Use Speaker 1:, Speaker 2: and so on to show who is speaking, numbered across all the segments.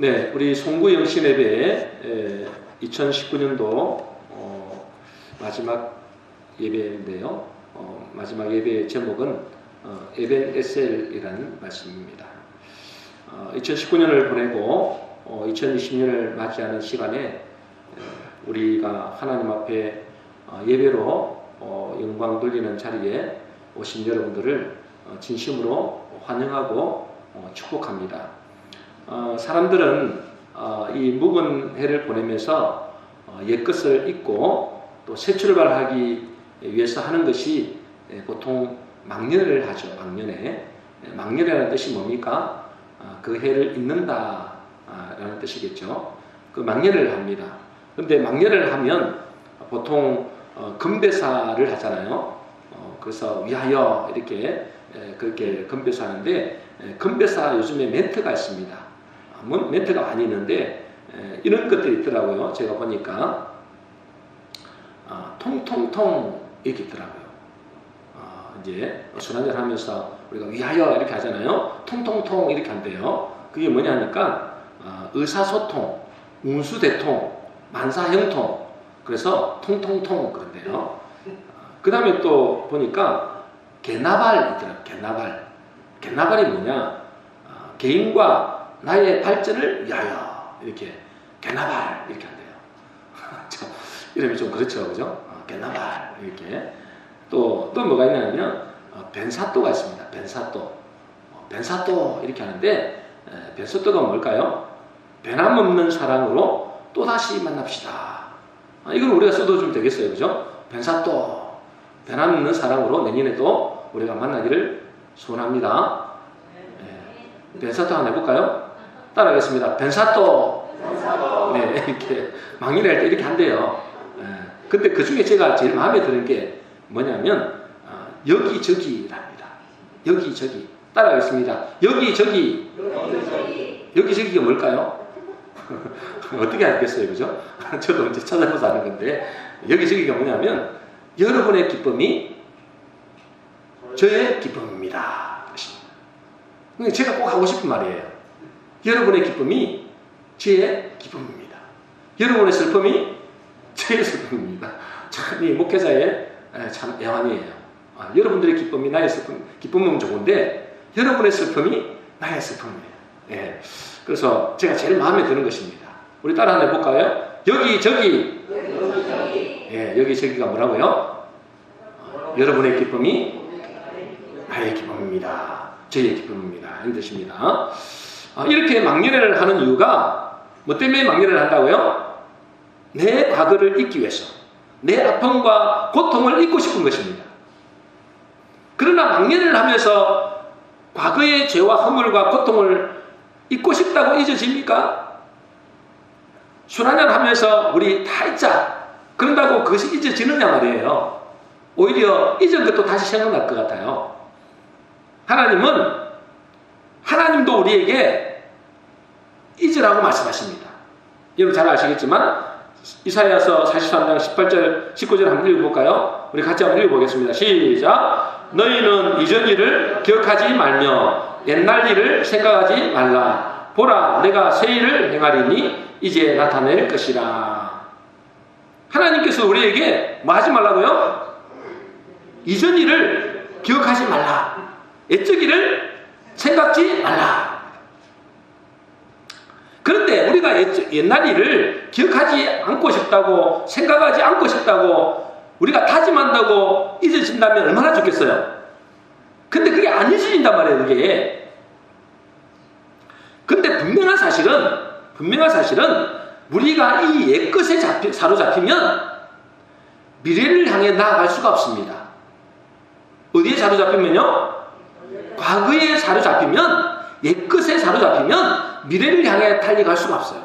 Speaker 1: 네, 우리 송구 영신예배 2019년도 마지막 예배인데요. 마지막 예배의 제목은 에벤에셀이라는 말씀입니다. 2019년을 보내고 2020년을 맞이하는 시간에 우리가 하나님 앞에 예배로 영광 돌리는 자리에 오신 여러분들을 진심으로 환영하고 축복합니다. 사람들은 이 묵은 해를 보내면서 옛것을 잊고 또 새 출발하기 위해서 하는 것이 보통 망년을 하죠. 망년이라는 뜻이 뭡니까? 그 해를 잊는다 라는 뜻이겠죠. 그 망년을 합니다. 그런데 망년을 하면 보통 건배사를 하잖아요. 그래서 위하여 이렇게 그렇게 건배사하는데, 건배사 요즘에 멘트가 있습니다. 멘트가 많이 있는데 이런 것들이 있더라고요. 제가 보니까 통통통 이렇게 있더라고요. 이제 술 한잔 하면서 우리가 위하여 이렇게 하잖아요. 통통통 이렇게 한대요. 그게 뭐냐 하니까 의사소통, 운수대통, 만사형통, 그래서 통통통 그런데요. 그 다음에 또 보니까 개나발 있더라고요. 개나발이 뭐냐, 개인과 나의 발전을 위하여 이렇게 개나발 이렇게 한대요. 이름이 좀 그렇죠, 그죠? 개나발 이렇게. 또 뭐가 있냐면 벤사또가 있습니다. 벤사또 이렇게 하는데, 벤사또가 뭘까요? 변함없는 사랑으로 또다시 만납시다. 이건 우리가 써도 좀 되겠어요, 그죠? 벤사또, 변함없는 사랑으로 내년에도 우리가 만나기를 소원합니다. 벤사또 한번 해볼까요? 따라하겠습니다. 벤사또. 네, 이렇게 망일할 때 이렇게 한대요. 근데 그 중에 제가 제일 마음에 드는 게 뭐냐면 여기저기랍니다. 여기저기. 따라하겠습니다. 여기저기가 뭘까요? 어떻게 알겠어요, 그죠? 저도 이제 찾아봐서 아는 건데, 여기저기가 뭐냐면 여러분의 기쁨이 저의 기쁨입니다. 제가 꼭 하고 싶은 말이에요. 여러분의 기쁨이 저의 기쁨입니다. 여러분의 슬픔이 저의 슬픔입니다. 참, 이 목회자의 참 애환이에요. 여러분들의 기쁨이 나의 기쁨은 좋은데 여러분의 슬픔이 나의 슬픔이에요. 예. 그래서 제가 제일 마음에 드는 것입니다. 우리 따라 한번 해볼까요? 여기저기. 예, 여기저기가 뭐라고요? 여러분의 기쁨이 나의 기쁨입니다. 저의 기쁨입니다. 이런 뜻입니다. 이렇게 망년회를 하는 이유가 뭐 때문에 망년회를 한다고요? 내 과거를 잊기 위해서, 내 아픔과 고통을 잊고 싶은 것입니다. 그러나 망년회를 하면서 과거의 죄와 허물과 고통을 잊고 싶다고 잊어집니까? 술 한잔 하면서 우리 다 잊자, 그런다고 그것이 잊어지느냐 말이에요. 오히려 잊은 것도 다시 생각날 것 같아요. 하나님도 우리에게 잊으라고 말씀하십니다. 여러분 잘 아시겠지만 이사야서 43장 18절 19절 한번 읽어볼까요? 우리 같이 한번 읽어보겠습니다. 시작. 너희는 이전 일을 기억하지 말며 옛날 일을 생각하지 말라. 보라, 내가 새 일을 행하리니 이제 나타낼 것이라. 하나님께서 우리에게 뭐 하지 말라고요? 이전 일을 기억하지 말라. 옛적 일을 생각지 말라. 그런데 우리가 옛날 일을 기억하지 않고 싶다고, 생각하지 않고 싶다고, 우리가 다짐한다고 잊어진다면 얼마나 좋겠어요. 근데 그게 안 잊어진단 말이에요, 그게. 근데 분명한 사실은 우리가 이 옛것에 사로잡히면 미래를 향해 나아갈 수가 없습니다. 어디에 사로잡히면요? 과거에 사로잡히면, 옛것에 사로잡히면 미래를 향해 달려갈 수가 없어요.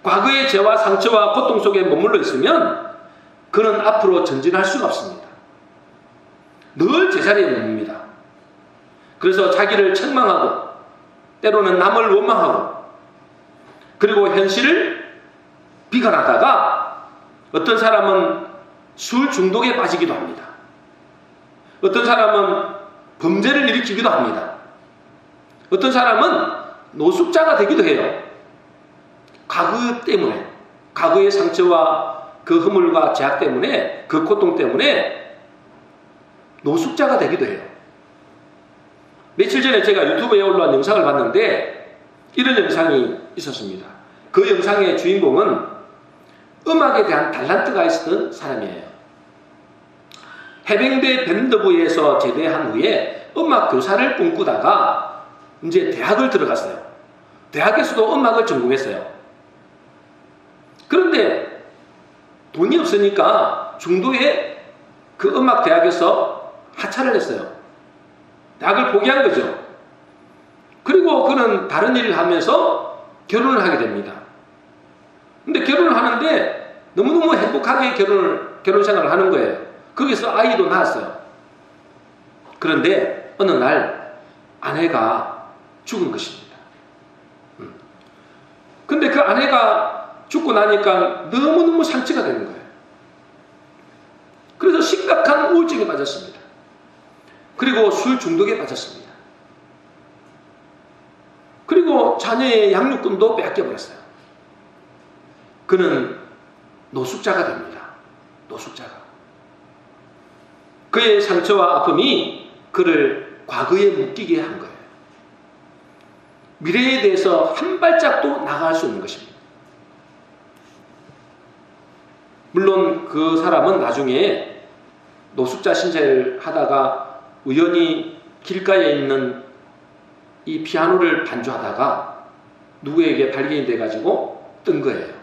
Speaker 1: 과거의 죄와 상처와 고통 속에 머물러 있으면 그는 앞으로 전진할 수가 없습니다. 늘 제자리에 머뭅니다. 그래서 자기를 책망하고 때로는 남을 원망하고 그리고 현실을 비관하다가 어떤 사람은 술 중독에 빠지기도 합니다. 어떤 사람은 범죄를 일으키기도 합니다. 어떤 사람은 노숙자가 되기도 해요. 과거 때문에, 과거의 상처와 그 허물과 죄악 때문에, 그 고통 때문에 노숙자가 되기도 해요. 며칠 전에 제가 유튜브에 올라온 영상을 봤는데 이런 영상이 있었습니다. 그 영상의 주인공은 음악에 대한 달란트가 있었던 사람이에요. 해병대 밴드부에서 제대한 후에 음악 교사를 꿈꾸다가 이제 대학을 들어갔어요. 대학에서도 음악을 전공했어요. 그런데 돈이 없으니까 중도에 그 음악 대학에서 하차를 했어요. 대학을 포기한 거죠. 그리고 그는 다른 일을 하면서 결혼을 하게 됩니다. 근데 결혼을 하는데 너무너무 행복하게 결혼 생활을 하는 거예요. 거기서 아이도 낳았어요. 그런데 어느 날 아내가 죽은 것입니다. 근데 그 아내가 죽고 나니까 너무너무 상처가 되는 거예요. 그래서 심각한 우울증에 빠졌습니다. 그리고 술 중독에 빠졌습니다. 그리고 자녀의 양육권도 빼앗겨버렸어요. 그는 노숙자가 됩니다. 노숙자가. 그의 상처와 아픔이 그를 과거에 묶이게 한 거예요. 미래에 대해서 한 발짝도 나갈 수 없는 것입니다. 물론 그 사람은 나중에 노숙자 신세를 하다가 우연히 길가에 있는 이 피아노를 반주하다가 누구에게 발견이 돼가지고 뜬 거예요.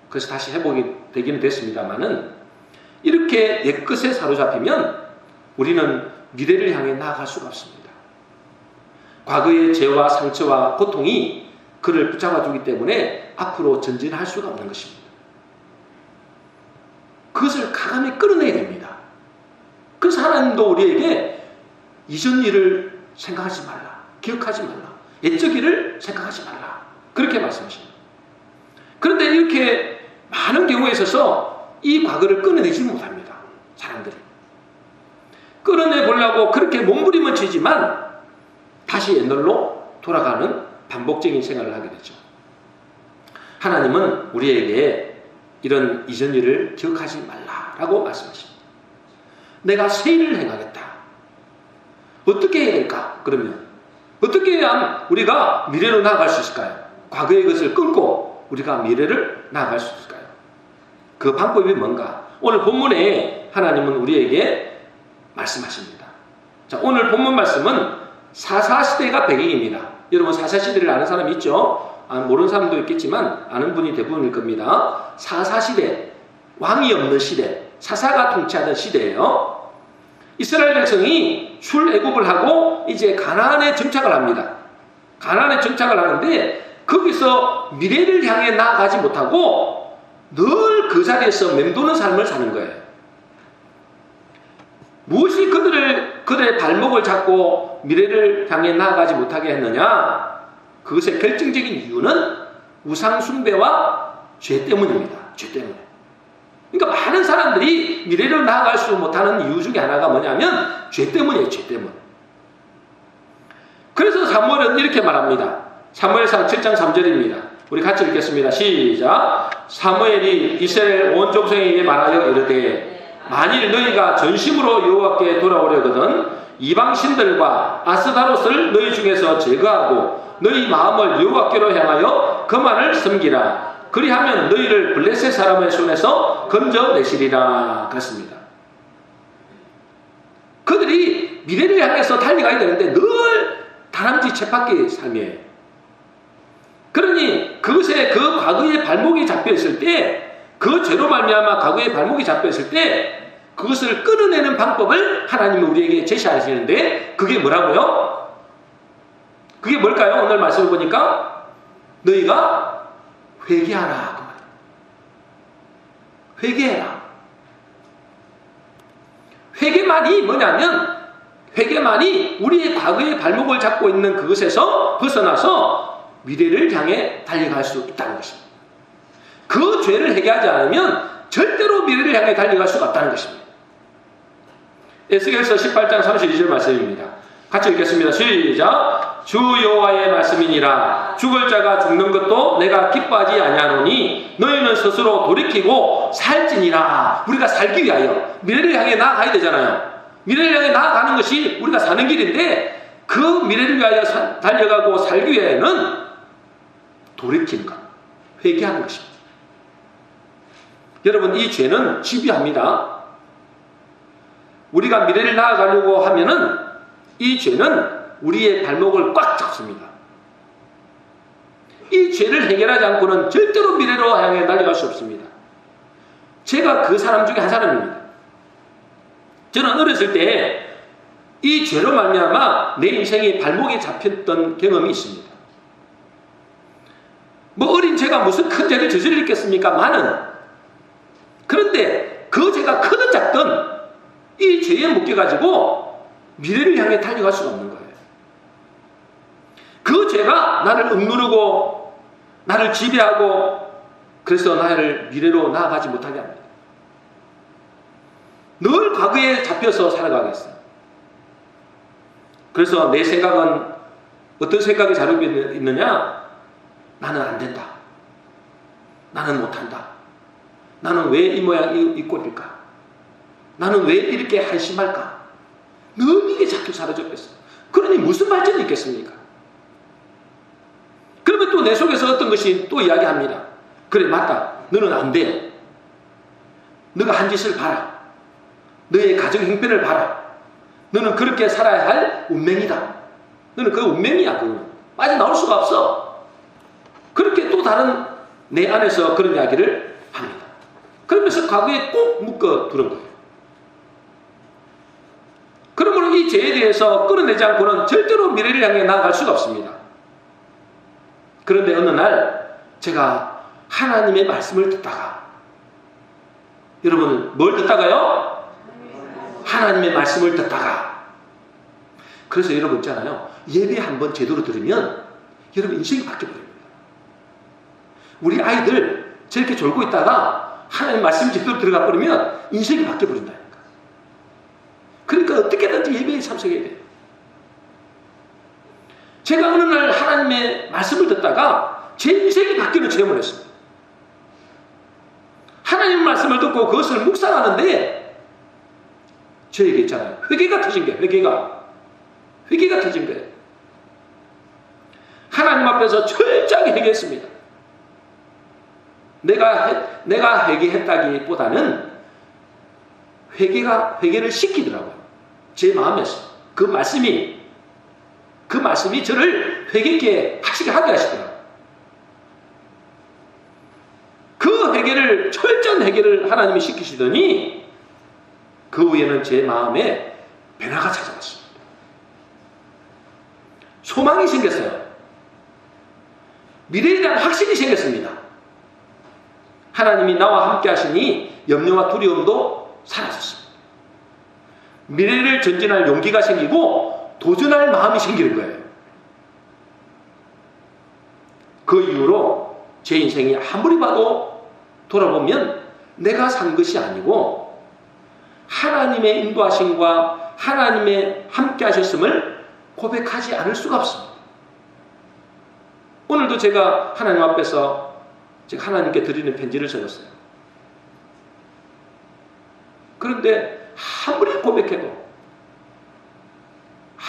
Speaker 1: 그래서 다시 회복이 되기는 됐습니다만은 이렇게 옛것에 사로잡히면 우리는 미래를 향해 나아갈 수가 없습니다. 과거의 죄와 상처와 고통이 그를 붙잡아주기 때문에 앞으로 전진할 수가 없는 것입니다. 그것을 강함에 끌어내야 됩니다. 그래서 하나님도 우리에게 이전 일을 생각하지 말라, 기억하지 말라, 옛적 일을 생각하지 말라, 그렇게 말씀하십니다. 그런데 이렇게 많은 경우에 있어서 이 과거를 끊어내지 못합니다. 사람들이 끌어내 보려고 그렇게 몸부림을 치지만 다시 옛날로 돌아가는 반복적인 생활을 하게 되죠. 하나님은 우리에게 이런 이전 일을 기억하지 말라라고 말씀하십니다. 내가 새 일을 행하겠다. 어떻게 해야 될까? 그러면 어떻게 해야 우리가 미래로 나아갈 수 있을까요? 과거의 것을 끊고 우리가 미래를 나아갈 수 있을까요? 그 방법이 뭔가? 오늘 본문에 하나님은 우리에게 말씀하십니다. 자, 오늘 본문 말씀은 사사시대가 배경입니다. 여러분 사사시대를 아는 사람이 있죠? 모르는 사람도 있겠지만 아는 분이 대부분일 겁니다. 사사시대, 왕이 없는 시대, 사사가 통치하던 시대예요. 이스라엘 백성이 출애굽을 하고 이제 가나안에 정착을 합니다. 가나안에 정착을 하는데 거기서 미래를 향해 나아가지 못하고 늘 그 자리에서 맴도는 삶을 사는 거예요. 무엇이 그들의 발목을 잡고 미래를 향해 나아가지 못하게 했느냐? 그것의 결정적인 이유는 우상 숭배와 죄 때문입니다. 죄 때문에. 그러니까 많은 사람들이 미래로 나아갈 수 못하는 이유 중에 하나가 뭐냐면 죄 때문이에요. 죄 때문. 그래서 사무엘은 이렇게 말합니다. 사무엘상 7장 3절입니다. 우리 같이 읽겠습니다. 시작. 사무엘이 이스라엘 온 족속에게 말하여 이르되 만일 너희가 전심으로 여호와께 돌아오려거든 이방 신들과 아스다롯을 너희 중에서 제거하고 너희 마음을 여호와께로 향하여 그만을 섬기라. 그리하면 너희를 블레셋 사람의 손에서 건져내시리라. 그랬습니다. 그들이 미래를 향해서 달려가야 되는데 늘 다람쥐 쳇바퀴 삶이에요. 그러니 그것에 그 과거의 발목이 잡혀있을 때 그 죄로 말미암아 과거의 발목이 잡혀있을 때 그것을 끊어내는 방법을 하나님이 우리에게 제시하시는데 그게 뭐라고요? 그게 뭘까요? 오늘 말씀을 보니까 너희가 회개하라. 그 말이에요. 회개해라. 회개만이 뭐냐면 회개만이 우리의 과거의 발목을 잡고 있는 그것에서 벗어나서 미래를 향해 달려갈 수 있다는 것입니다. 그 죄를 회개하지 않으면 절대로 미래를 향해 달려갈 수가 없다는 것입니다. 에스겔서 18장 32절 말씀입니다. 같이 읽겠습니다. 시작. 주 여호와의 말씀이니라. 죽을 자가 죽는 것도 내가 기뻐하지 아니하노니 너희는 스스로 돌이키고 살지니라. 우리가 살기 위하여 미래를 향해 나아가야 되잖아요. 미래를 향해 나아가는 것이 우리가 사는 길인데 그 미래를 위하여 달려가고 살기 위해는 돌이키는 것, 회개하는 것입니다. 여러분, 이 죄는 집요합니다. 우리가 미래를 나아가려고 하면은 이 죄는 우리의 발목을 꽉 잡습니다. 이 죄를 해결하지 않고는 절대로 미래로 향해 달려갈 수 없습니다. 제가 그 사람 중에 한 사람입니다. 저는 어렸을 때 이 죄로 말미암아 내 인생이 발목에 잡혔던 경험이 있습니다. 뭐 어린 제가 무슨 큰 죄를 저질렀겠습니까? 많은. 그런데 그 죄가 크든 작든 이 죄에 묶여가지고 미래를 향해 달려갈 수가 없는 거예요. 그 죄가 나를 억누르고 나를 지배하고 그래서 나를 미래로 나아가지 못하게 합니다. 늘 과거에 잡혀서 살아가겠어요. 그래서 내 생각은 어떤 생각이 자르고 있느냐? 나는 안 된다. 나는 못한다. 나는 왜 이 모양 이 꼴일까? 나는 왜 이렇게 한심할까? 늘 이게 자꾸 사라졌겠어요. 그러니 무슨 발전이 있겠습니까? 그러면 또 내 속에서 어떤 것이 또 이야기합니다. 그래, 맞다. 너는 안 돼. 너가 한 짓을 봐라. 너의 가정 형편을 봐라. 너는 그렇게 살아야 할 운명이다. 너는 그 운명이야. 그거는 빠져나올 수가 없어. 그렇게 또 다른 내 안에서 그런 이야기를 합니다. 그러면서 과거에 꼭 묶어두는 거예요. 그러므로 이 죄에 대해서 끌어내지 않고는 절대로 미래를 향해 나아갈 수가 없습니다. 그런데 어느 날 제가 하나님의 말씀을 듣다가, 여러분 뭘 듣다가요? 하나님의 말씀을 듣다가. 그래서 여러분 있잖아요, 예배 한번 제대로 들으면 여러분 인생이 바뀌어버립니다. 우리 아이들 저렇게 졸고 있다가 하나님 말씀이 제대로 들어가 버리면 인생이 바뀌어버린다니까. 그러니까 어떻게든지 예배에 참석해야 돼요. 제가 어느 날 하나님의 말씀을 듣다가 제 인생이 바뀌는 체험을 했습니다. 하나님 말씀을 듣고 그것을 묵상하는데 저에게 있잖아요, 회개가 터진 거예요. 회개가 터진 거예요. 하나님 앞에서 철저하게 회개했습니다. 내가 회개했다기보다는 회개를 시키더라고요. 제 마음에서 그 말씀이 저를 회개케 하게 하시더라고요. 그 회개를, 철저한 회개를 하나님이 시키시더니 그 후에는 제 마음에 변화가 찾아왔습니다. 소망이 생겼어요. 미래에 대한 확신이 생겼습니다. 하나님이 나와 함께 하시니 염려와 두려움도 사라졌습니다. 미래를 전진할 용기가 생기고 도전할 마음이 생기는 거예요. 그 이후로 제 인생이 아무리 봐도 돌아보면 내가 산 것이 아니고 하나님의 인도하심과 하나님의 함께 하셨음을 고백하지 않을 수가 없습니다. 오늘도 제가 하나님 앞에서 제가 하나님께 드리는 편지를 적었어요. 그런데 아무리 고백해도,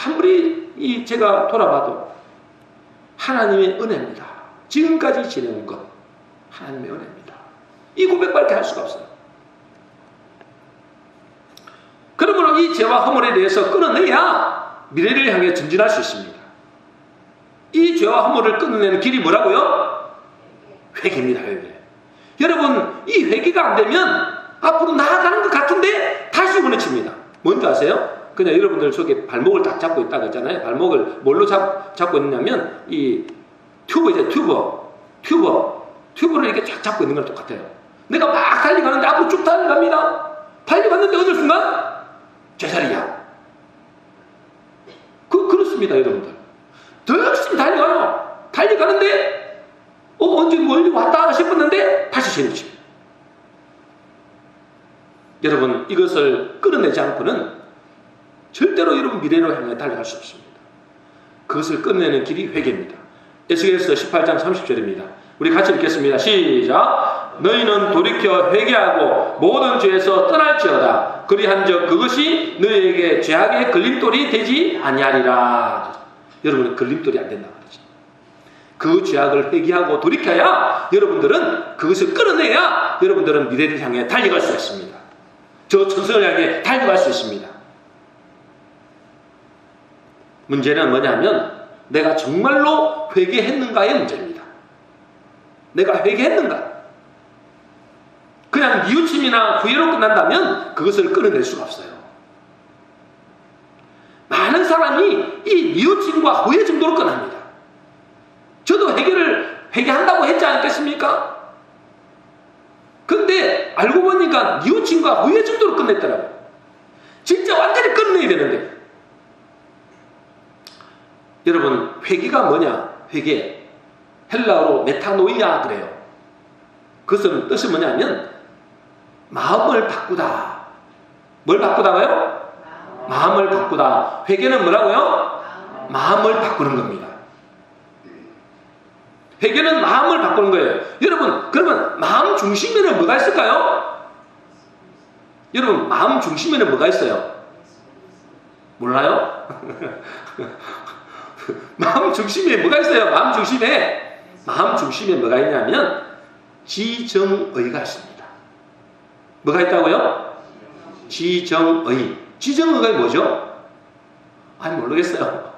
Speaker 1: 아무리 제가 돌아봐도 하나님의 은혜입니다. 지금까지 지내온 것 하나님의 은혜입니다. 이 고백밖에 할 수가 없어요. 그러므로 이 죄와 허물에 대해서 끊어내야 미래를 향해 전진할 수 있습니다. 이 죄와 허물을 끊어내는 길이 뭐라고요? 회개입니다. 회개. 여러분, 이 회개가 안 되면 앞으로 나아가는 것 같은데 다시 무너집니다. 뭔지 아세요? 그냥 여러분들 속에 발목을 딱 잡고 있다고 했잖아요. 발목을 뭘로 잡고 있냐면 이 튜브를 이렇게 쫙 잡고 있는 거랑 똑같아요. 내가 막 달려가는데 앞으로 쭉 달려갑니다. 달려갔는데 어느 순간 제자리야. 그렇습니다, 여러분들. 더 열심히 달려가는데 언제 멀리 왔다 싶었는데 다시 재밌지. 여러분, 이것을 끌어내지 않고는 절대로 여러분 미래로 향해 달려갈 수 없습니다. 그것을 끝내는 길이 회개입니다. 에스겔서 18장 30절입니다. 우리 같이 읽겠습니다. 시작. 너희는 돌이켜 회개하고 모든 죄에서 떠날지어다. 그리한즉 그것이 너희에게 죄악의 걸림돌이 되지 아니하리라. 여러분은 걸림돌이 안 된다 말이죠. 그 죄악을 회개하고 돌이켜야 여러분들은 그것을 끌어내야 여러분들은 미래를 향해 달려갈 수 있습니다. 저 천성을 향해 달려갈 수 있습니다. 문제는 뭐냐면 내가 정말로 회개했는가의 문제입니다. 내가 회개했는가? 그냥 뉘우침이나 후회로 끝난다면 그것을 끌어낼 수가 없어요. 많은 사람이 이 뉘우침과 후회 정도로 끝납니다. 저도 회개한다고 했지 않겠습니까? 근데 알고 보니까 뉘우침과 후회 정도로 끝냈더라고요. 진짜 완전히 끝내야 되는데. 여러분, 회개가 뭐냐? 회개. 헬라어로 메타노이아 그래요. 그것은 뜻이 뭐냐면 마음을 바꾸다. 뭘 바꾸다가요? 마음을 바꾸다. 회개는 뭐라고요? 마음을 바꾸는 겁니다. 회개는 마음을 바꾸는 거예요. 여러분, 그러면 마음 중심에는 뭐가 있을까요? 여러분, 마음 중심에는 뭐가 있어요? 몰라요? 마음 중심에 뭐가 있어요? 마음 중심에 뭐가 있냐면 지정의가 있습니다. 뭐가 있다고요? 지정의. 지정의가 뭐죠? 아니 모르겠어요.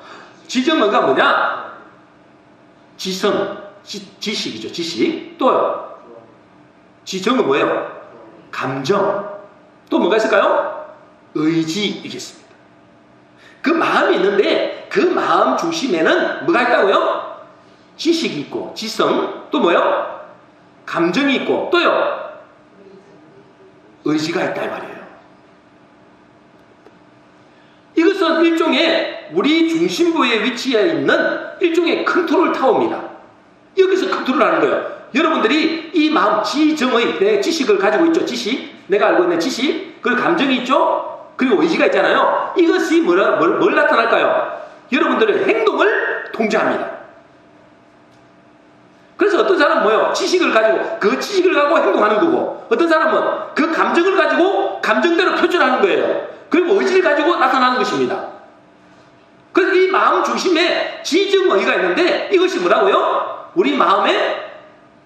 Speaker 1: 지정의가 뭐냐? 지성, 지식이죠. 지식. 또요. 지정은 뭐예요? 감정. 또 뭐가 있을까요? 의지이겠습니다. 그 마음이 있는데 그 마음 중심에는 뭐가 있다고요? 지식이 있고 지성, 또 뭐요? 감정이 있고 또요? 의지가 있다 이 말이에요. 이것은 일종의 우리 중심부에 위치해 있는 일종의 컨트롤 타워입니다. 여기서 컨트롤하는 거예요. 여러분들이 이 마음, 지정의, 내 지식을 가지고 있죠. 지식, 내가 알고 있는 지식, 그리고 감정이 있죠. 그리고 의지가 있잖아요. 이것이 뭘 나타날까요? 여러분들의 행동을 통제합니다. 그래서 어떤 사람은 뭐예요? 지식을 가지고 그 지식을 가지고 행동하는 거고, 어떤 사람은 그 감정을 가지고 감정대로 표출하는 거예요. 그리고 의지를 가지고 나타나는 것입니다. 그래서 이 마음 중심에 지정의가 있는데 이것이 뭐라고요? 우리 마음의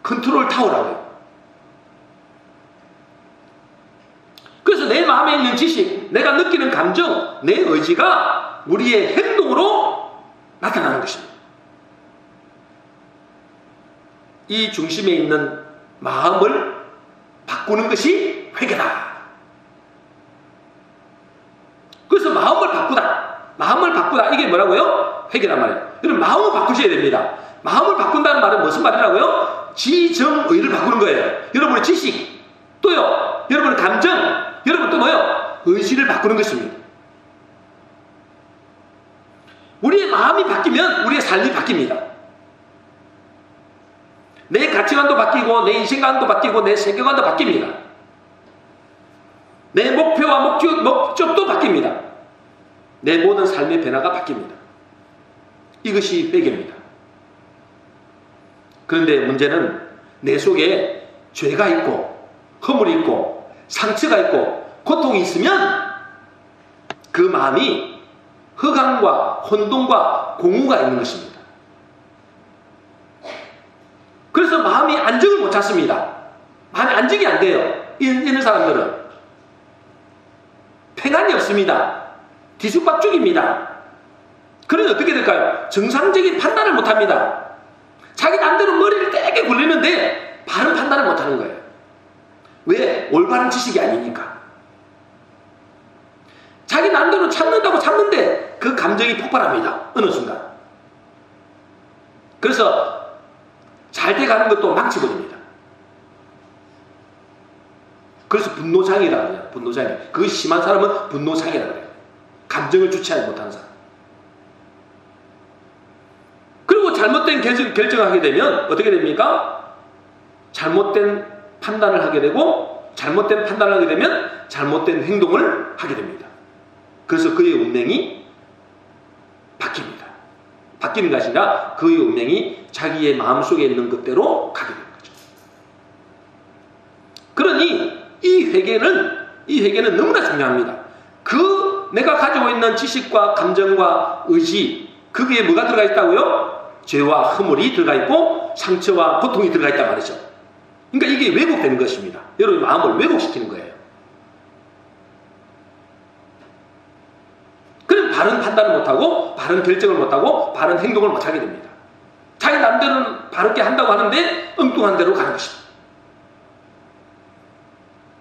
Speaker 1: 컨트롤 타워라고요. 그래서 내 마음에 있는 지식, 내가 느끼는 감정, 내 의지가 우리의 행동으로 나타나는 것입니다. 이 중심에 있는 마음을 바꾸는 것이 회개다. 그래서 마음을 바꾸다. 이게 뭐라고요? 회개란 말이에요. 여러분, 마음을 바꾸셔야 됩니다. 마음을 바꾼다는 말은 무슨 말이라고요? 지정의를 바꾸는 거예요. 여러분의 지식, 또요, 여러분의 감정, 여러분 또 뭐요? 의지를 바꾸는 것입니다. 우리의 마음이 바뀌면 우리의 삶이 바뀝니다. 내 가치관도 바뀌고 내 인생관도 바뀌고 내 세계관도 바뀝니다. 내 목표와 목적도 바뀝니다. 내 모든 삶의 변화가 바뀝니다. 이것이 회개입니다. 그런데 문제는 내 속에 죄가 있고 허물이 있고 상처가 있고 고통이 있으면 그 마음이 허강과 혼돈과 공허가 있는 것입니다. 그래서 마음이 안정을 못 찾습니다. 마음이 안정이 안 돼요. 이런 사람들은 평안이 없습니다. 뒤죽박죽입니다. 그러면 어떻게 될까요? 정상적인 판단을 못합니다. 자기 남대로 머리를 떼게 굴리는데 바른 판단을 못하는 거예요. 왜? 올바른 지식이 아니니까. 자기 남대로 참는다고 참는데 그 감정이 폭발합니다. 어느 순간. 그래서 잘 돼가는 것도 망치버립니다. 그래서 분노장애라고 해요. 분노장애. 그것이 심한 사람은 분노장애라고 해요. 감정을 주체하지 못하는 사람. 그리고 잘못된 결정을 하게 되면 어떻게 됩니까? 잘못된 판단을 하게 되고, 잘못된 판단을 하게 되면 잘못된 행동을 하게 됩니다. 그래서 그의 운명이 바뀝니다. 바뀌는 것이 아니라 그의 운명이 자기의 마음속에 있는 것대로 가게 되는 거죠. 그러니 이 회개는 너무나 중요합니다. 내가 가지고 있는 지식과 감정과 의지, 거기에 뭐가 들어가 있다고요? 죄와 허물이 들어가 있고 상처와 고통이 들어가 있단 말이죠. 그러니까 이게 왜곡되는 것입니다. 여러분의 마음을 왜곡시키는 거예요. 그럼 바른 판단을 못하고 바른 결정을 못하고 바른 행동을 못하게 됩니다. 자기 남들은 바르게 한다고 하는데 엉뚱한 대로 가는 것입니다.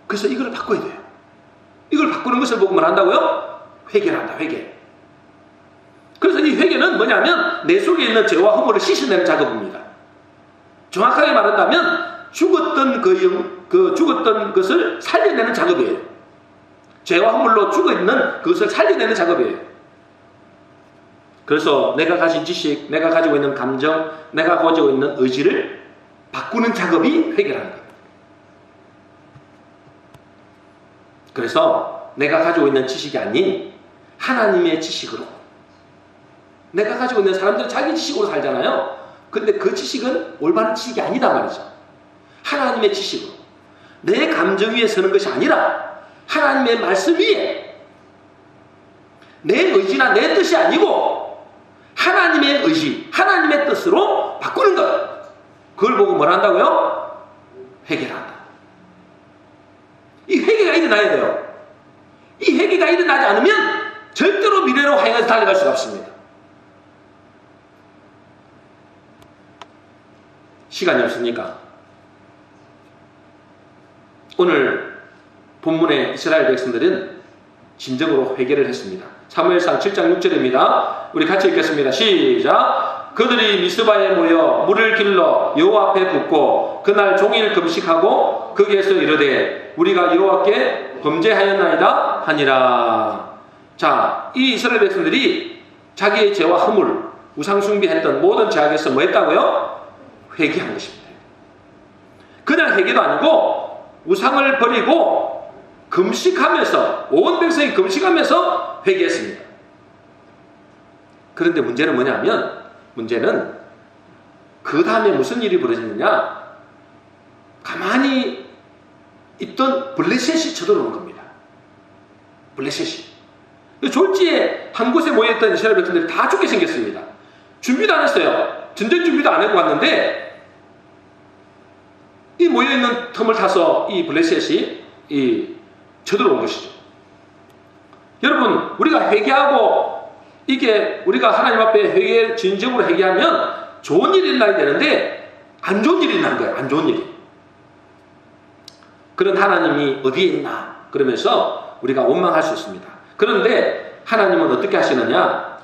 Speaker 1: 그래서 이걸 바꿔야 돼요. 이걸 바꾸는 것을 보고 뭘 한다고요? 회개를 한다. 회개. 그래서 이 회개는 뭐냐면 내 속에 있는 죄와 허물을 씻어내는 작업입니다. 정확하게 말한다면 죽었던 죽었던 것을 살려내는 작업이에요. 죄와 허물로 죽어있는 그것을 살려내는 작업이에요. 그래서 내가 가진 지식, 내가 가지고 있는 감정, 내가 가지고 있는 의지를 바꾸는 작업이 회개라는 거예요. 그래서 내가 가지고 있는 지식이 아닌 하나님의 지식으로, 내가 가지고 있는 사람들은 자기 지식으로 살잖아요. 근데 그 지식은 올바른 지식이 아니다 말이죠. 하나님의 지식으로, 내 감정 위에 서는 것이 아니라 하나님의 말씀 위에, 내 의지나 내 뜻이 아니고 하나님의 의지, 하나님의 뜻으로 바꾸는 것. 그걸 보고 뭘 한다고요? 회개를 한다. 이 회개가 일어나야 돼요. 이 회개가 일어나지 않으면 절대로 미래로 향해서 달려갈 수가 없습니다. 시간이 없으니까 오늘 본문의 이스라엘 백성들은 진정으로 회개를 했습니다. 사무엘상 7장 6절입니다. 우리 같이 읽겠습니다. 시작. 그들이 미스바에 모여 물을 길러 여호와 앞에 붓고 그날 종일 금식하고 거기에서 이르되 우리가 여호와께 범죄하였나이다 하니라. 자, 이 이스라엘 백성들이 자기의 죄와 허물, 우상 숭배했던 모든 죄악에서 뭐 했다고요? 회개한 것입니다. 그냥 회개도 아니고 우상을 버리고 금식하면서, 온 백성이 금식하면서 회개했습니다. 그런데 문제는 뭐냐면, 문제는 그 다음에 무슨 일이 벌어지느냐, 가만히 있던 블레셋이 쳐들어오는 겁니다. 블레셋이. 졸지에 한 곳에 모여있던 이스라엘 백성들이 다 죽게 생겼습니다. 준비도 안 했어요. 전쟁 준비도 안 하고 왔는데 이 모여있는 틈을 타서 이 블레셋이 쳐들어온 것이죠. 여러분, 우리가 회개하고 이게 우리가 하나님 앞에 진정으로 회개하면 좋은 일이 일어나야 되는데 안 좋은 일이 일어나는 거예요. 안 좋은 일이. 그런 하나님이 어디에 있나 그러면서 우리가 원망할 수 있습니다. 그런데 하나님은 어떻게 하시느냐?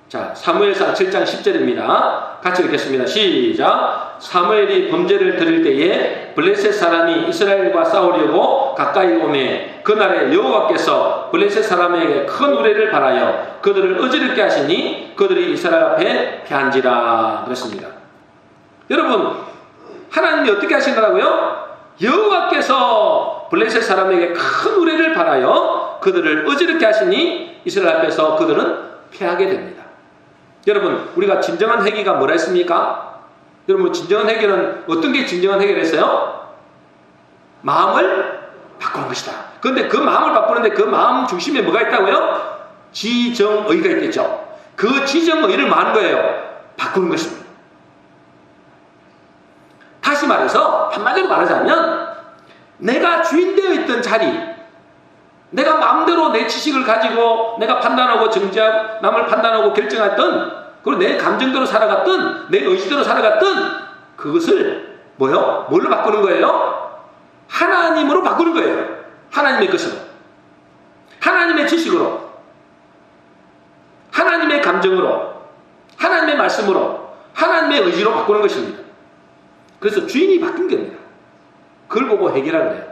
Speaker 1: 자, 사무엘상 7장 10절입니다. 같이 읽겠습니다. 시작. 사무엘이 범죄를 들을 때에 블레셋 사람이 이스라엘과 싸우려고 가까이 오매 그날에 여호와께서 블레셋 사람에게 큰 우레를 발하여 그들을 어지럽게 하시니 그들이 이스라엘 앞에 패한지라 그랬습니다. 여러분, 하나님이 어떻게 하신다고요? 여호와께서 블레셋 사람에게 큰 우레를 발하여 그들을 어지럽게 하시니 이스라엘 앞에서 그들은 패하게 됩니다. 여러분, 우리가 진정한 회개가 뭐라 했습니까? 여러분, 진정한 회개는 어떤 게 진정한 회개랬어요? 마음을 바꾸는 것이다. 그런데 그 마음을 바꾸는데 그 마음 중심에 뭐가 있다고요? 지정의가 있겠죠. 그 지정의를 뭐 하는 거예요? 바꾸는 것입니다. 다시 말해서 한마디로 말하자면 내가 주인되어 있던 자리, 내가 마음대로 내 지식을 가지고 내가 판단하고 정죄하고 남을 판단하고 결정했던, 그리고 내 감정대로 살아갔던, 내 의지대로 살아갔던 그것을 뭘로 바꾸는 거예요? 하나님으로 바꾸는 거예요. 하나님의 것으로, 하나님의 지식으로, 하나님의 감정으로, 하나님의 말씀으로, 하나님의 의지로 바꾸는 것입니다. 그래서 주인이 바뀐 겁니다. 그걸 보고 회개라 그래요.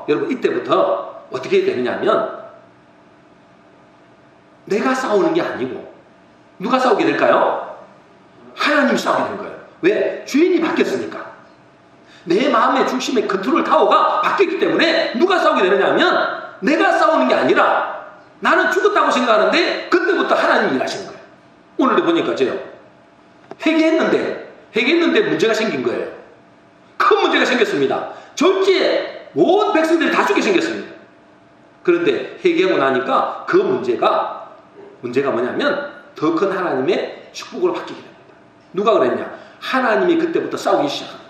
Speaker 1: 여러분, 이때부터 어떻게 되느냐면 내가 싸우는 게 아니고 누가 싸우게 될까요? 하나님이 싸우게 되는 거예요. 왜? 주인이 바뀌었으니까. 내 마음의 중심의 컨트롤 타워가 바뀌었기 때문에 누가 싸우게 되느냐면 내가 싸우는 게 아니라 나는 죽었다고 생각하는데 그때부터 하나님이 일하시는 거예요. 오늘도 보니까요. 회개했는데 문제가 생긴 거예요. 큰 문제가 생겼습니다. 졸지에 온 백성들이 다 죽게 생겼습니다. 그런데 회개하고 나니까 그 문제가 뭐냐면 더 큰 하나님의 축복으로 바뀌게 됩니다. 누가 그랬냐? 하나님이 그때부터 싸우기 시작합니다.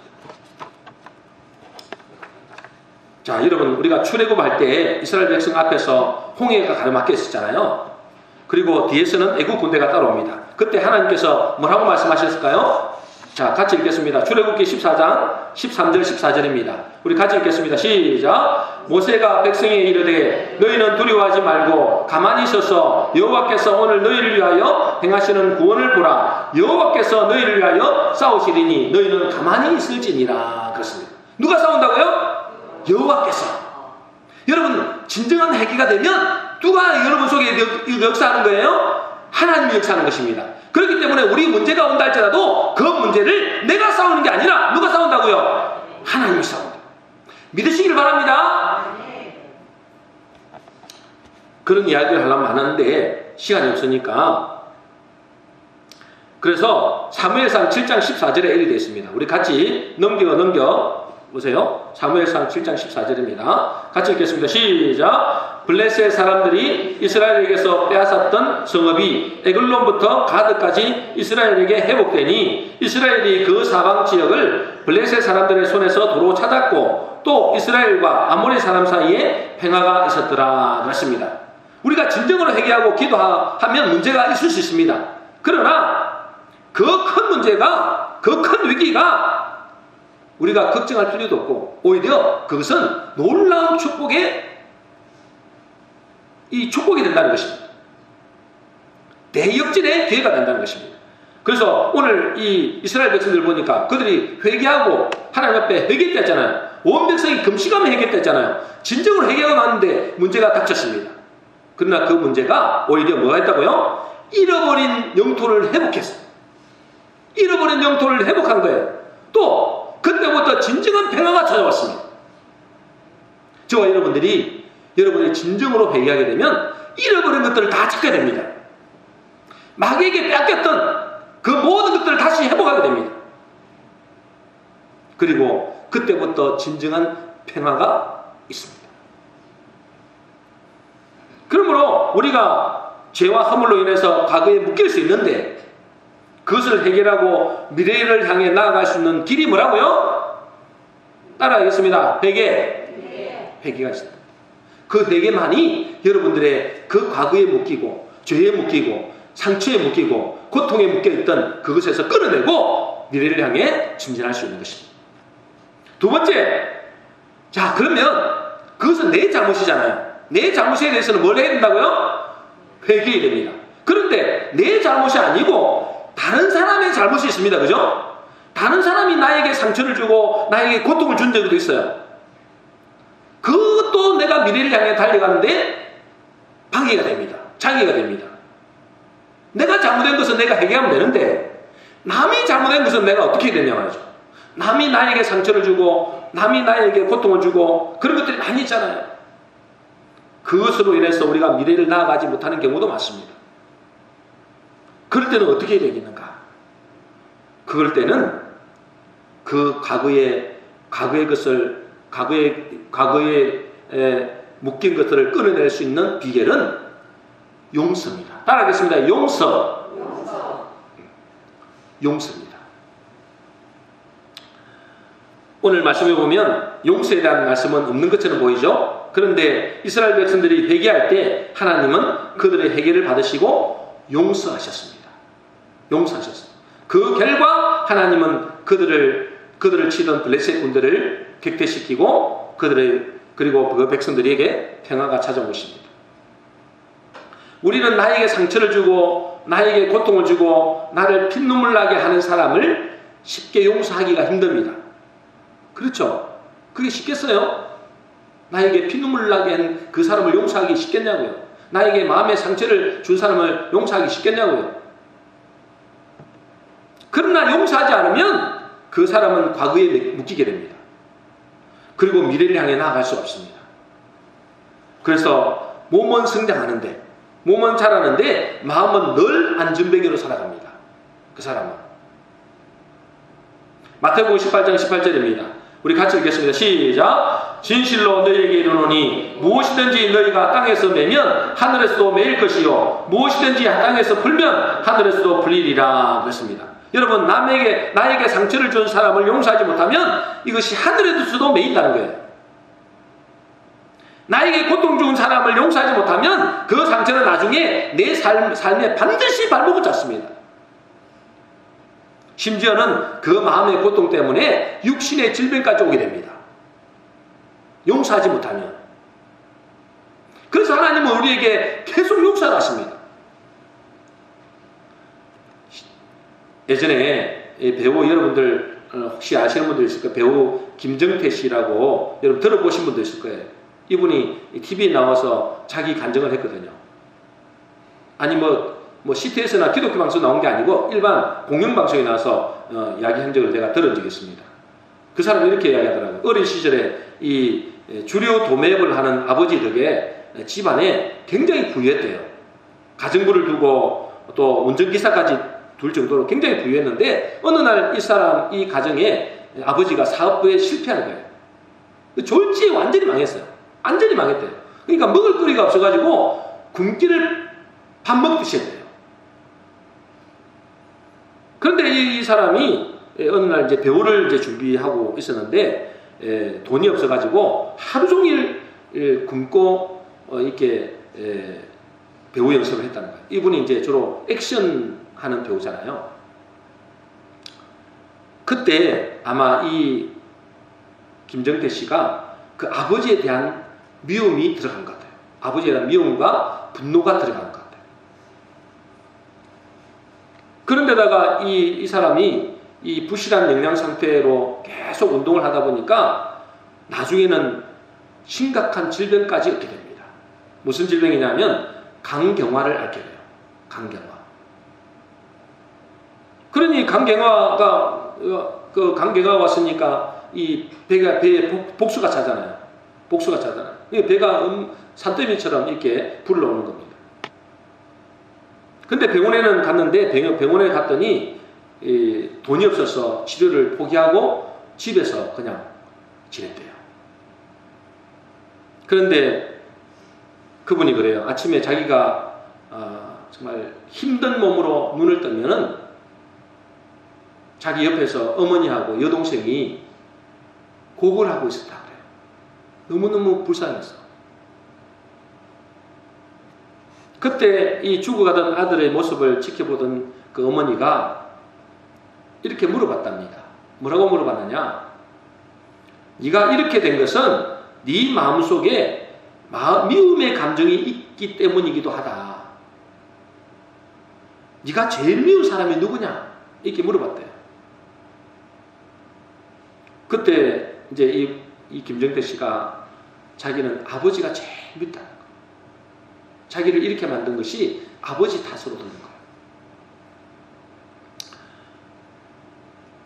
Speaker 1: 자, 여러분, 우리가 출애굽할 때 이스라엘 백성 앞에서 홍해가 가로막혀 있었잖아요. 그리고 뒤에서는 애국 군대가 따라옵니다. 그때 하나님께서 뭐라고 말씀하셨을까요? 자, 같이 읽겠습니다. 출애굽기 14장 13절 14절입니다. 우리 같이 읽겠습니다. 시작. 모세가 백성에게 이르되 너희는 두려워하지 말고 가만히 있어서 여호와께서 오늘 너희를 위하여 행하시는 구원을 보라. 여호와께서 너희를 위하여 싸우시리니 너희는 가만히 있을지니라. 그렇습니다. 누가 싸운다고요? 여호와께서. 여러분, 진정한 회개가 되면 누가 여러분 속에 역사하는 거예요? 하나님이 역사하는 것입니다. 그렇기 때문에 우리 문제가 온다 할지라도 그 문제를 내가 싸우는 게 아니라 누가 싸운다고요? 하나님이 싸운다. 믿으시길 바랍니다. 그런 이야기를 하려면 많은데 시간이 없으니까. 그래서 사무엘상 7장 14절에 이렇게 되어 있습니다. 우리 같이 넘겨 보세요. 사무엘상 7장 14절입니다. 같이 읽겠습니다. 시작. 블레셋 사람들이 이스라엘에게서 빼앗았던 성읍이 에글론부터 가드까지 이스라엘에게 회복되니 이스라엘이 그 사방 지역을 블레셋 사람들의 손에서 도로 찾았고 또 이스라엘과 아모리 사람 사이에 평화가 있었더라. 그렇습니다. 우리가 진정으로 회개하고 기도하면 문제가 있을 수 있습니다. 그러나 그 큰 문제가, 그 큰 위기가 우리가 걱정할 필요도 없고 오히려 그것은 놀라운 축복이 된다는 것입니다. 대역전의 기회가 된다는 것입니다. 그래서 오늘 이 이스라엘 백성들 보니까 그들이 회개하고 하나님 앞에 회개했잖아요. 온 백성이 금식하며 회개했잖아요. 진정으로 회개하고 났는데 문제가 닥쳤습니다. 그러나 그 문제가 오히려 뭐가 있다고요? 잃어버린 영토를 회복했어요. 잃어버린 영토를 회복한 거예요. 또 그때부터 진정한 평화가 찾아왔습니다. 저와 여러분이 진정으로 회개하게 되면 잃어버린 것들을 다 찾게 됩니다. 마귀에게 뺏겼던 그 모든 것들을 다시 회복하게 됩니다. 그리고 그때부터 진정한 평화가 있습니다. 그러므로 우리가 죄와 허물로 인해서 과거에 묶일 수 있는데 그것을 해결하고 미래를 향해 나아갈 수 있는 길이 뭐라고요? 따라하겠습니다. 회개가 있습니다. 그 회개만이 여러분들의 그 과거에 묶이고 죄에 묶이고 상처에 묶이고 고통에 묶여있던 그것에서 끌어내고 미래를 향해 진전할 수 있는 것입니다. 두 번째, 자, 그러면 그것은 내 잘못이잖아요. 내 잘못에 대해서는 뭘 해야 된다고요? 회개해야 됩니다. 그런데 내 잘못이 아니고 다른 사람의 잘못이 있습니다. 그죠? 다른 사람이 나에게 상처를 주고 나에게 고통을 준 적도 있어요. 그것도 내가 미래를 향해 달려가는데 방해가 됩니다. 장애가 됩니다. 내가 잘못된 것은 내가 회개하면 되는데 남이 잘못된 것은 내가 어떻게 해야 되냐 말이죠. 남이 나에게 상처를 주고 남이 나에게 고통을 주고 그런 것들이 많이 있잖아요. 그것으로 인해서 우리가 미래를 나아가지 못하는 경우도 많습니다. 그럴 때는 어떻게 해야 되겠는가? 그럴 때는 그 과거에 묶인 것들을 끊어낼 수 있는 비결은 용서입니다. 따라하겠습니다. 용서입니다. 오늘 말씀해 보면 용서에 대한 말씀은 없는 것처럼 보이죠? 그런데 이스라엘 백성들이 회개할 때 하나님은 그들의 회개를 받으시고 용서하셨습니다. 그 결과 하나님은 그들을 치던 블레셋 군대를 격퇴시키고 그리고 그 백성들에게 평화가 찾아온 것입니다. 우리는 나에게 상처를 주고 나에게 고통을 주고 나를 핏눈물 나게 하는 사람을 쉽게 용서하기가 힘듭니다. 그렇죠? 그게 쉽겠어요? 나에게 피눈물 나게 한 그 사람을 용서하기 쉽겠냐고요? 나에게 마음의 상처를 준 사람을 용서하기 쉽겠냐고요? 그러나 용서하지 않으면 그 사람은 과거에 묶이게 됩니다. 그리고 미래를 향해 나아갈 수 없습니다. 그래서 몸은 성장하는데, 몸은 자라는데 마음은 늘 안전뱅이로 살아갑니다. 그 사람은. 마태복음 18장 18절입니다. 우리 같이 읽겠습니다. 시작. 진실로 너희에게 이르노니 무엇이든지 너희가 땅에서 매면 하늘에서도 매일 것이요 무엇이든지 땅에서 풀면 하늘에서도 풀리리라 그랬습니다. 여러분, 나에게 상처를 준 사람을 용서하지 못하면 이것이 하늘에서도 매인다는 거예요. 나에게 고통 준 사람을 용서하지 못하면 그 상처는 나중에 내 삶에 반드시 발목을 잡습니다. 심지어는 그 마음의 고통 때문에 육신의 질병까지 오게 됩니다. 용서하지 못하면. 그래서 하나님은 우리에게 계속 용서를 하십니다. 예전에 배우 여러분들 혹시 아시는 분들 있을 거예요. 배우 김정태 씨라고 여러분 들어보신 분도 있을 거예요. 이분이 TV에 나와서 자기 간증을 했거든요. 아니 뭐 CTS나 기독교 방송 나온 게 아니고 일반 공영방송에 나와서 이야기한 적을 제가 들은 적이 있습니다. 그 사람이 이렇게 이야기하더라고요. 어린 시절에 이 주류 도매업을 하는 아버지 덕에 집안에 굉장히 부유했대요. 가정부를 두고 또 운전기사까지 둘 정도로 굉장히 부유했는데 어느 날 이 가정에 아버지가 사업부에 실패한 거예요. 졸지에 완전히 망했어요. 완전히 망했대요. 그러니까 먹을 거리가 없어가지고 굶기를 밥 먹듯이 했대요. 그런데 이 사람이 어느 날 이제 배우를 이제 준비하고 있었는데 돈이 없어가지고 하루 종일 굶고 이렇게 배우 연습을 했다는 거예요. 이분이 이제 주로 액션 하는 배우잖아요. 그때 아마 이 김정태 씨가 그 아버지에 대한 미움이 들어간 것 같아요. 아버지에 대한 미움과 분노가 들어간 것 같아요. 그런데다가 이 사람이 이 부실한 영양 상태로 계속 운동을 하다 보니까 나중에는 심각한 질병까지 얻게 됩니다. 무슨 질병이냐면 간경화를 앓게 돼요. 간경화. 그러니 간경화가 왔으니까 이 배에 복수가 차잖아요. 복수가 차잖아요. 배가 산더미처럼 이렇게 불러오는 겁니다. 근데 병원에는 갔는데 병원에 갔더니 돈이 없어서 치료를 포기하고 집에서 그냥 지냈대요. 그런데 그분이 그래요. 아침에 자기가 정말 힘든 몸으로 눈을 뜨면은 자기 옆에서 어머니하고 여동생이 곡을 하고 있었다 그래요. 너무너무 불쌍했어. 그때 이 죽어가던 아들의 모습을 지켜보던 그 어머니가 이렇게 물어봤답니다. 뭐라고 물어봤느냐? 네가 이렇게 된 것은 네 마음속에 미움의 감정이 있기 때문이기도 하다. 네가 제일 미운 사람이 누구냐? 이렇게 물어봤대요. 그때 이제 이 김정태 씨가 자기는 아버지가 제일 밉다는 거예요. 자기를 이렇게 만든 것이 아버지 탓으로 듣는 거예요.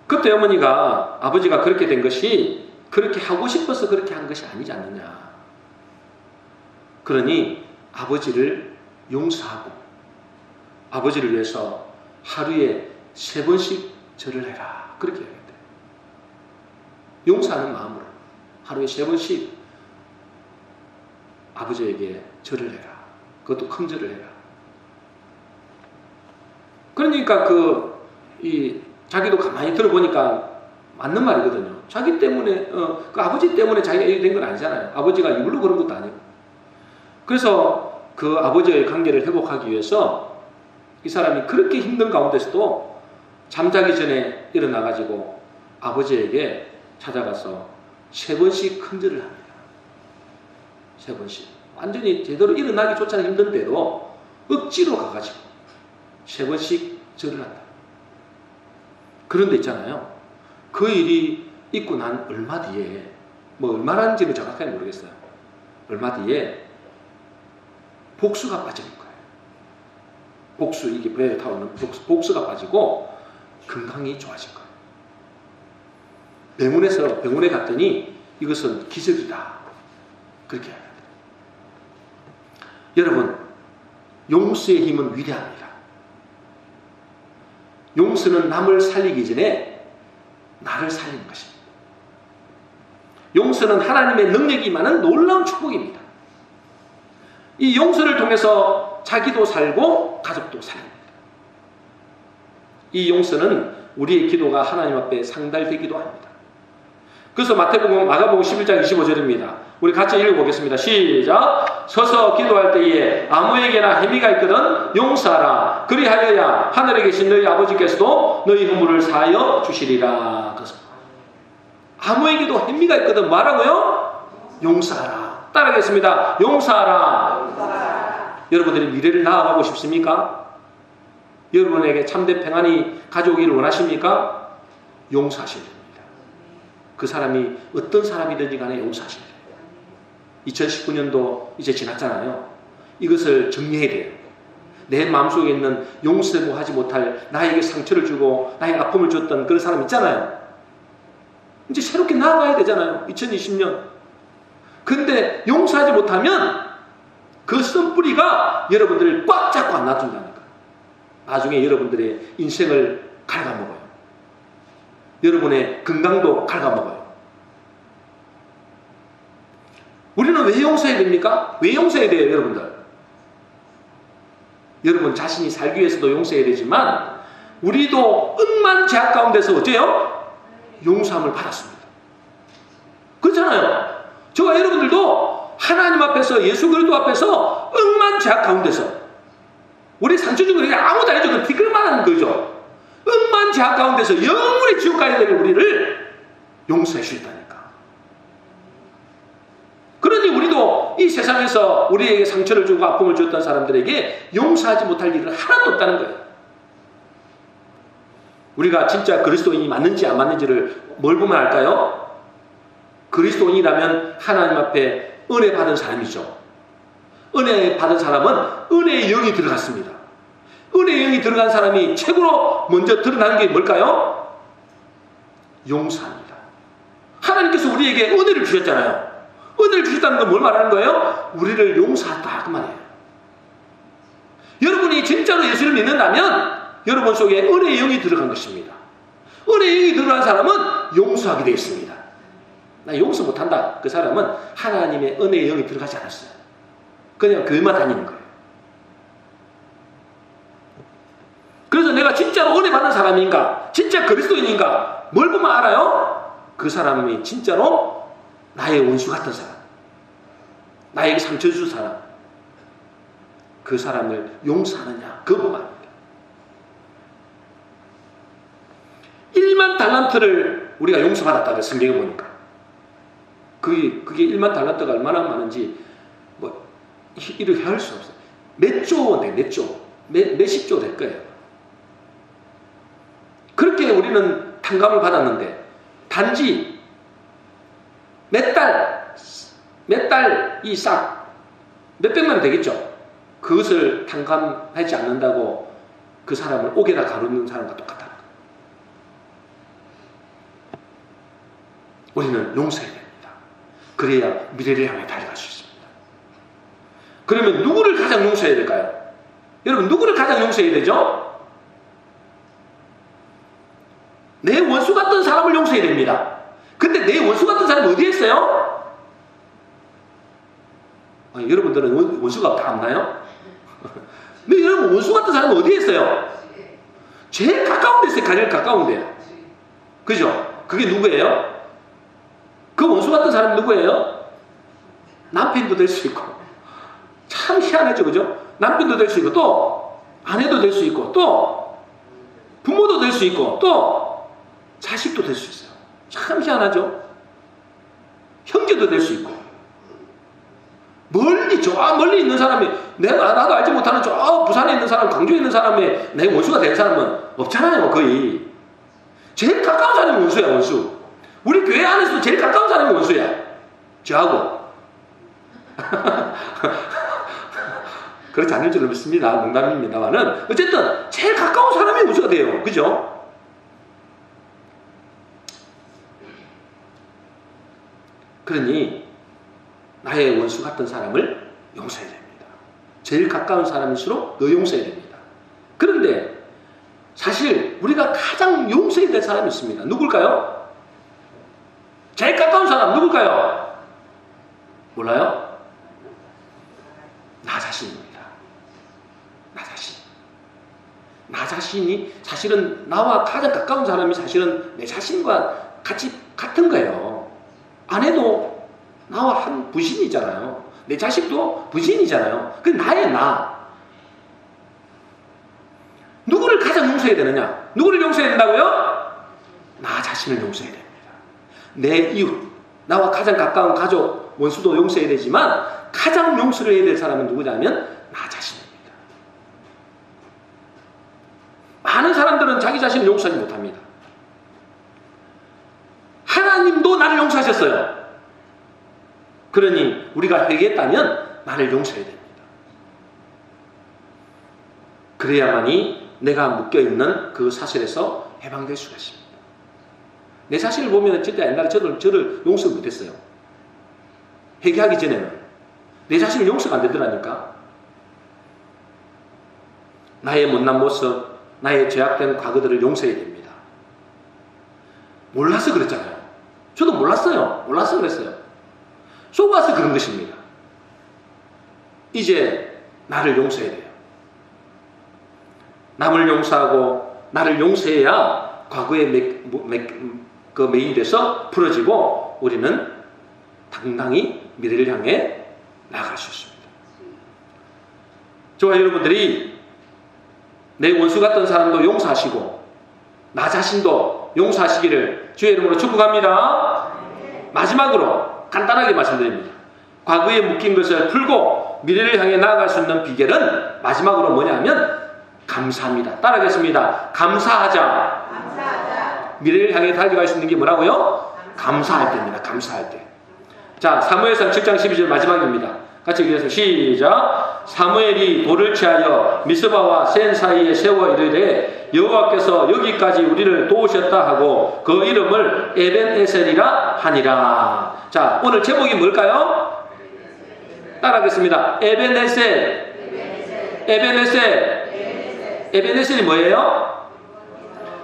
Speaker 1: 그때 어머니가 아버지가 그렇게 된 것이 그렇게 하고 싶어서 그렇게 한 것이 아니지 않느냐. 그러니 아버지를 용서하고 아버지를 위해서 하루에 3번씩 절을 해라. 그렇게 해야겠대요. 용서하는 마음으로 하루에 3번씩 아버지에게 절을 해라. 그것도 큰 절을 해라. 그러니까 자기도 가만히 들어보니까 맞는 말이거든요. 자기 때문에 그 아버지 때문에 자기가 이렇게 된 건 아니잖아요. 아버지가 이불로 그런 것도 아니고. 그래서 그 아버지의 관계를 회복하기 위해서 이 사람이 그렇게 힘든 가운데서도 잠자기 전에 일어나가지고 아버지에게 찾아가서 3번씩 큰 절을 합니다. 3번씩. 완전히 제대로 일어나기조차 힘든데도 억지로 가가지고 3번씩 절을 한다. 그런데 있잖아요. 그 일이 있고 난 얼마 뒤에, 얼마라는지는 정확하게 모르겠어요. 얼마 뒤에 복수가 빠지는 거예요. 이게 배에 타오르는 복수가 빠지고 건강이 좋아진 거예요. 병원에 갔더니 이것은 기적이다. 그렇게 합니다. 여러분, 용서의 힘은 위대합니다. 용서는 남을 살리기 전에 나를 살리는 것입니다. 용서는 하나님의 능력이 임하는 놀라운 축복입니다. 이 용서를 통해서 자기도 살고 가족도 살립니다. 이 용서는 우리의 기도가 하나님 앞에 상달되기도 합니다. 그래서 마가복음 11장 25절입니다. 우리 같이 읽어보겠습니다. 시작. 서서 기도할 때에 아무에게나 혐의가 있거든 용서하라. 그리하여야 하늘에 계신 너희 아버지께서도 너희 허물을 사하여 주시리라. 그래서 아무에게도 혐의가 있거든 뭐라고요? 용서하라. 따라하겠습니다. 용서하라. 여러분들이 미래를 나아가고 싶습니까? 여러분에게 참된 평안이 가져오기를 원하십니까? 용서하셔야 됩니다. 그 사람이 어떤 사람이든지 간에 용서하셔야 돼요. 2019년도 이제 지났잖아요. 이것을 정리해야 돼요. 내 마음속에 있는 용서하지 못할 나에게 상처를 주고 나에게 아픔을 줬던 그런 사람 있잖아요. 이제 새롭게 나아가야 되잖아요. 2020년. 근데 용서하지 못하면 그 쓴뿌리가 여러분들을 꽉 잡고 안 놔둔다니까. 나중에 여러분들의 인생을 갉아먹어요. 여러분의 건강도 갉아먹어요. 우리는 왜 용서해야 됩니까? 왜 용서해야 돼요, 여러분들? 여러분 자신이 살기 위해서도 용서해야 되지만 우리도 억만 죄악 가운데서 어째요? 용서함을 받았습니다. 그렇잖아요. 저와 여러분들도 하나님 앞에서 예수 그리스도 앞에서 억만 죄악 가운데서 우리 상처 주고 아무도 안 해줘도 티끌만 하는 거죠. 억만 죄악 가운데서 영원히 지옥 가야 될 우리를 용서해 주셨다니까. 그러니 우리도 이 세상에서 우리에게 상처를 주고 아픔을 줬던 사람들에게 용서하지 못할 일은 하나도 없다는 거예요. 우리가 진짜 그리스도인이 맞는지 안 맞는지를 뭘 보면 알까요? 그리스도인이라면 하나님 앞에 은혜 받은 사람이죠. 은혜 받은 사람은 은혜의 영이 들어갔습니다. 은혜의 영이 들어간 사람이 최고로 먼저 드러나는 게 뭘까요? 용서합니다. 하나님께서 우리에게 은혜를 주셨잖아요. 은혜를 주셨다는 건 뭘 말하는 거예요? 우리를 용서한다 그 말이에요. 여러분이 진짜로 예수를 믿는다면 여러분 속에 은혜의 영이 들어간 것입니다. 은혜의 영이 들어간 사람은 용서하게 되어 있습니다. 나 용서 못한다. 그 사람은 하나님의 은혜의 영이 들어가지 않았어요. 그냥 교회만 다니는 거예요. 그래서 내가 진짜로 은혜 받는 사람인가, 진짜 그리스도인인가, 뭘 보면 알아요? 그 사람이 진짜로 나의 원수 같은 사람, 나에게 상처 준 사람, 그 사람을 용서하느냐, 그거 보면 압니다. 1만 달란트를 우리가 용서받았다고 성경에 보니까 그게 1만 달란트가 얼마나 많은지 뭐 이렇게 할 수 없어요. 몇십 조 될 거예요. 그렇게 우리는 탕감을 받았는데 단지 몇 달 이 싹 몇백만 되겠죠. 그것을 탕감하지 않는다고 그 사람을 옥에다 가두는 사람과 똑같다. 우리는 용서해야 됩니다. 그래야 미래를 향해 달려갈 수 있습니다. 그러면 누구를 가장 용서해야 될까요? 여러분 누구를 가장 용서해야 되죠? 내 원수 같은 사람을 용서해야 됩니다. 근데 내 원수 같은 사람이 어디에 있어요? 여러분들은 원수가 다 없나요? 근데 여러분 원수 같은 사람은 어디에 있어요? 제일 가까운 데 있어요. 가장 가까운 데요. 그죠? 그게 누구예요? 그 원수 같은 사람이 누구예요? 남편도 될 수 있고 참 희한하죠. 그죠? 남편도 될 수 있고 또 아내도 될 수 있고 또 부모도 될 수 있고 또 자식도 될 수 있어요. 참 희한하죠? 형제도 될 수 있고 멀리 있는 사람이 나도 알지 못하는 부산에 있는 사람, 광주에 있는 사람의 내 원수가 된 사람은 없잖아요. 거의 제일 가까운 사람이 원수야. 원수. 우리 교회 안에서도 제일 가까운 사람이 원수야. 저하고 그렇지 않을 줄 믿습니다. 농담입니다만은 어쨌든 제일 가까운 사람이 원수가 돼요. 그죠? 그러니 나의 원수 같은 사람을 용서해야 됩니다. 제일 가까운 사람일수록 더 용서해야 됩니다. 그런데 사실 우리가 가장 용서해야 될 사람이 있습니다. 누굴까요? 제일 가까운 사람 누굴까요? 몰라요? 나 자신입니다. 나 자신. 나 자신이 사실은 나와 가장 가까운 사람이 사실은 내 자신과 같은 거예요. 아내도 나와 한 부신이잖아요. 내 자식도 부신이잖아요. 그 나의 나. 누구를 가장 용서해야 되느냐? 누구를 용서해야 된다고요? 나 자신을 용서해야 됩니다. 내 이웃, 나와 가장 가까운 가족, 원수도 용서해야 되지만 가장 용서를 해야 될 사람은 누구냐면 나 자신입니다. 많은 사람들은 자기 자신을 용서하지 못합니다. 하나님도 나를 용서하셨어요. 그러니 우리가 회개했다면 나를 용서해야 됩니다. 그래야만이 내가 묶여있는 그 사슬에서 해방될 수가 있습니다. 내 자신을 보면 진짜 옛날에 저를 용서 못했어요. 회개하기 전에는 내 자신을 용서가 안 되더라니까. 나의 못난 모습, 나의 죄악된 과거들을 용서해야 됩니다. 몰라서 그랬잖아요. 저도 몰랐어요. 몰라서 그랬어요. 속아서 그런 것입니다. 이제 나를 용서해야 돼요. 남을 용서하고 나를 용서해야 과거의 그 메인이 돼서 풀어지고 우리는 당당히 미래를 향해 나아갈 수 있습니다. 저와 여러분들이 내 원수 같던 사람도 용서하시고 나 자신도 용서하시기를 주의 이름으로 축복합니다. 마지막으로 간단하게 말씀드립니다. 과거에 묶인 것을 풀고 미래를 향해 나아갈 수 있는 비결은 마지막으로 뭐냐면 감사합니다. 따라하겠습니다. 감사하자. 감사하자. 미래를 향해 달려갈 수 있는 게 뭐라고요? 감사할 때입니다. 감사할 때. 자, 사무엘상 7장 12절 마지막입니다. 같이 읽겠습니다. 시작. 사무엘이 돌을 취하여 미스바와 센 사이에 세워 이르되 여호와께서 여기까지 우리를 도우셨다 하고 그 이름을 에벤에셀이라 하니라. 자, 오늘 제목이 뭘까요? 따라하겠습니다. 에벤에셀. 에벤에셀. 에벤에셀이 뭐예요?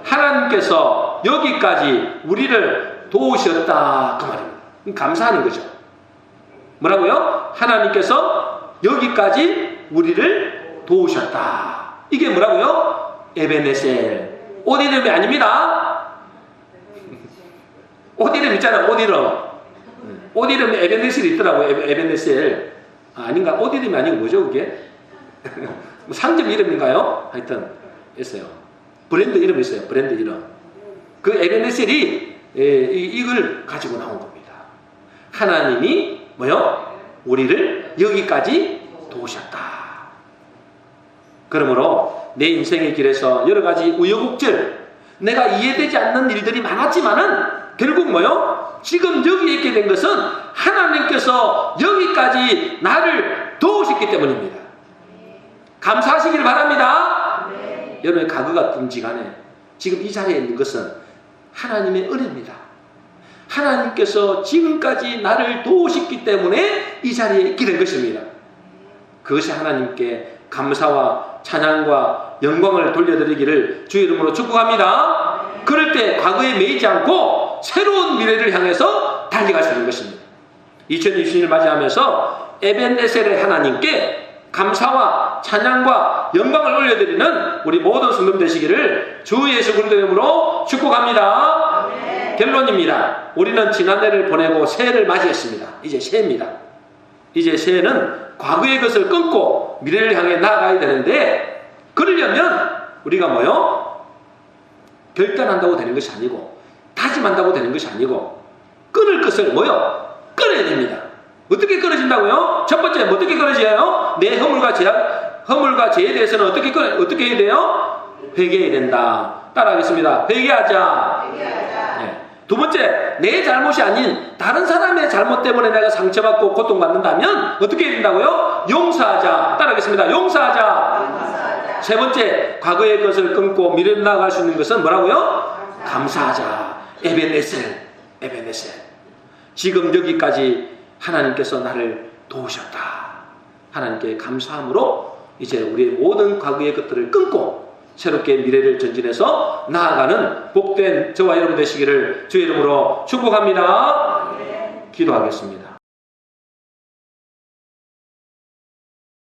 Speaker 1: 하나님께서 여기까지 우리를 도우셨다 그 말입니다. 감사하는 거죠. 뭐라고요? 하나님께서 여기까지 우리를 도우셨다. 이게 뭐라고요? 에벤에셀. 옷 이름이 아닙니다. 옷 이름 있잖아요. 옷 이름. 옷 이름에 에벤에셀이 있더라고요. 에벤에셀. 아닌가? 옷 이름이 아니고 뭐죠 그게? 상점 이름인가요? 하여튼 있어요. 브랜드 이름이 있어요. 브랜드 이름. 그 에벤에셀이 이걸 가지고 나온 겁니다. 하나님이 뭐요? 우리를 여기까지 도우셨다. 그러므로 내 인생의 길에서 여러 가지 우여곡절, 내가 이해되지 않는 일들이 많았지만은 결국 뭐요? 지금 여기 있게 된 것은 하나님께서 여기까지 나를 도우셨기 때문입니다. 감사하시길 바랍니다. 네. 여러분의 과거가 끔찍하네. 지금 이 자리에 있는 것은 하나님의 은혜입니다. 하나님께서 지금까지 나를 도우셨기 때문에 이 자리에 있게 된 것입니다. 그것이 하나님께 감사와 찬양과 영광을 돌려드리기를 주의 이름으로 축복합니다. 그럴 때 과거에 매이지 않고 새로운 미래를 향해서 달려갈 수 있는 것입니다. 2020년을 맞이하면서 에벤에셀의 하나님께 감사와 찬양과 영광을 올려드리는 우리 모든 성도 되시기를 주 예수 그리스도 이름으로 축복합니다. 네. 결론입니다. 우리는 지난해를 보내고 새해를 맞이했습니다. 이제 새해입니다. 이제 새해는 과거의 것을 끊고 미래를 향해 나아가야 되는데 그러려면 우리가 뭐요? 결단한다고 되는 것이 아니고 다짐한다고 되는 것이 아니고 끊을 것을 뭐요? 끊어야 됩니다. 어떻게 끊어진다고요? 첫 번째 어떻게 끊어져요? 내 허물과 죄에 대해서는 어떻게 해야 돼요? 회개해야 된다. 따라하겠습니다. 회개하자. 네. 두 번째, 내 잘못이 아닌 다른 사람의 잘못 때문에 내가 상처받고 고통받는다면 어떻게 해야 된다고요? 용서하자. 따라하겠습니다. 용서하자. 세 번째, 과거의 것을 끊고 미래로 나아갈 수 있는 것은 뭐라고요? 감사하자. 에벤에셀. 지금 여기까지 하나님께서 나를 도우셨다. 하나님께 감사함으로 이제 우리의 모든 과거의 것들을 끊고 새롭게 미래를 전진해서 나아가는 복된 저와 여러분 되시기를 주의 이름으로 축복합니다. 기도하겠습니다.